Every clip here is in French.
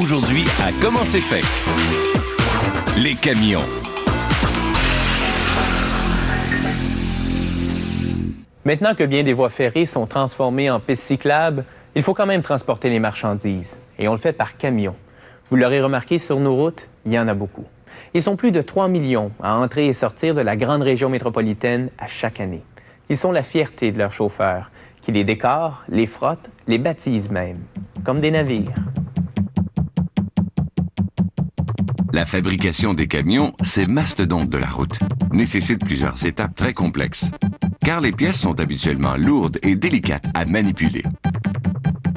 Aujourd'hui, à Comment c'est fait? Les camions. Maintenant que bien des voies ferrées sont transformées en pistes cyclables, il faut quand même transporter les marchandises. Et on le fait par camion. Vous l'aurez remarqué, sur nos routes, il y en a beaucoup. Ils sont plus de 3 millions à entrer et sortir de la grande région métropolitaine à chaque année. Ils sont la fierté de leurs chauffeurs, qui les décorent, les frottent, les baptisent même, comme des navires. La fabrication des camions, c'est mastodonte de la route, nécessite plusieurs étapes très complexes, car les pièces sont habituellement lourdes et délicates à manipuler.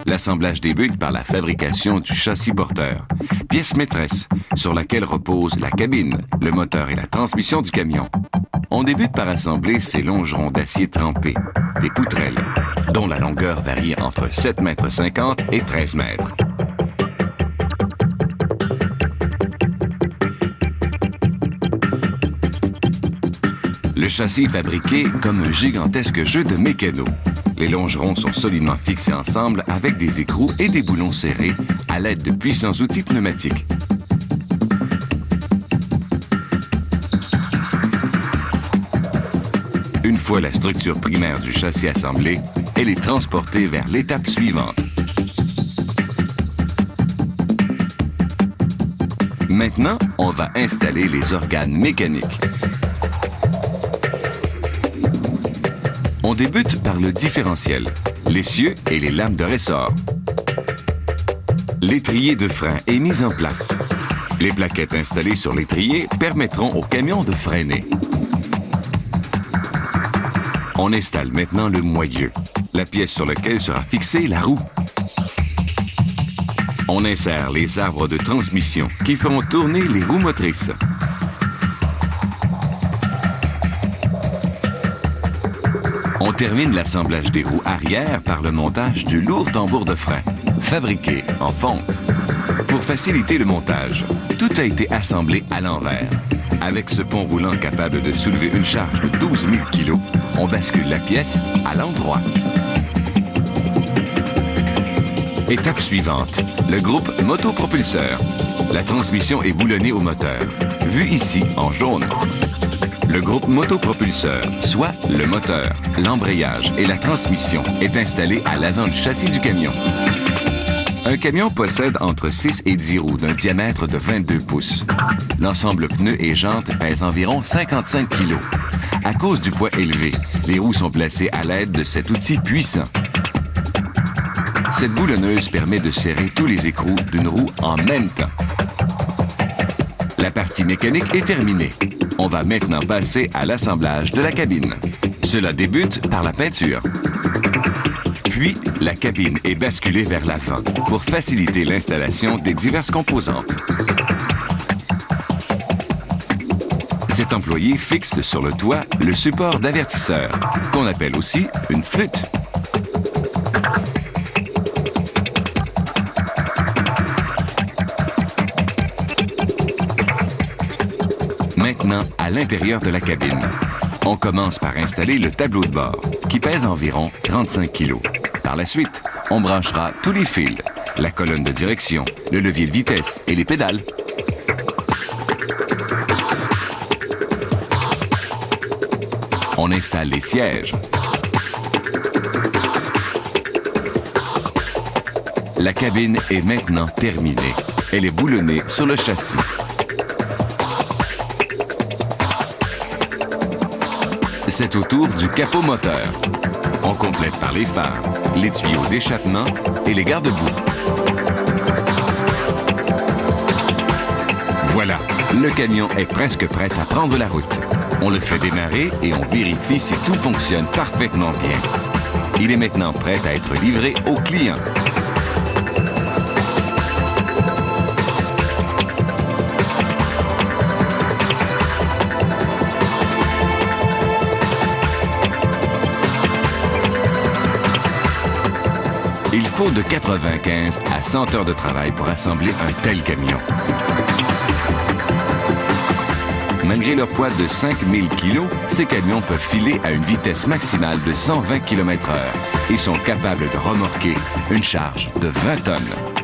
L'assemblage débute par la fabrication du châssis porteur, pièce maîtresse sur laquelle repose la cabine, le moteur et la transmission du camion. On débute par assembler ces longerons d'acier trempé, des poutrelles, dont la longueur varie entre 7,50 m et 13 mètres. Le châssis est fabriqué comme un gigantesque jeu de mécano. Les longerons sont solidement fixés ensemble avec des écrous et des boulons serrés à l'aide de puissants outils pneumatiques. Une fois la structure primaire du châssis assemblée, elle est transportée vers l'étape suivante. Maintenant, on va installer les organes mécaniques. On débute par le différentiel, l'essieu et les lames de ressort. L'étrier de frein est mis en place. Les plaquettes installées sur l'étrier permettront au camion de freiner. On installe maintenant le moyeu, la pièce sur laquelle sera fixée la roue. On insère les arbres de transmission qui feront tourner les roues motrices. On termine l'assemblage des roues arrière par le montage du lourd tambour de frein, fabriqué en fonte. Pour faciliter le montage, tout a été assemblé à l'envers. Avec ce pont roulant capable de soulever une charge de 12 000 kg, on bascule la pièce à l'endroit. Étape suivante, le groupe motopropulseur. La transmission est boulonnée au moteur, vu ici en jaune. Le groupe motopropulseur, soit le moteur, l'embrayage et la transmission, est installé à l'avant du châssis du camion. Un camion possède entre 6 et 10 roues d'un diamètre de 22 pouces. L'ensemble pneus et jantes pèse environ 55 kg. À cause du poids élevé, les roues sont placées à l'aide de cet outil puissant. Cette boulonneuse permet de serrer tous les écrous d'une roue en même temps. La partie mécanique est terminée. On va maintenant passer à l'assemblage de la cabine. Cela débute par la peinture. Puis, la cabine est basculée vers l'avant pour faciliter l'installation des diverses composantes. Cet employé fixe sur le toit le support d'avertisseur, qu'on appelle aussi une flûte. Maintenant, à l'intérieur de la cabine, on commence par installer le tableau de bord, qui pèse environ 35 kg. Par la suite, on branchera tous les fils, la colonne de direction, le levier de vitesse et les pédales. On installe les sièges. La cabine est maintenant terminée. Elle est boulonnée sur le châssis. C'est au tour du capot moteur. On complète par les phares, les tuyaux d'échappement et les garde-boue. Voilà, le camion est presque prêt à prendre la route. On le fait démarrer et on vérifie si tout fonctionne parfaitement bien. Il est maintenant prêt à être livré au client. Il faut de 95 à 100 heures de travail pour assembler un tel camion. Malgré leur poids de 5000 kg, ces camions peuvent filer à une vitesse maximale de 120 km/h et sont capables de remorquer une charge de 20 tonnes.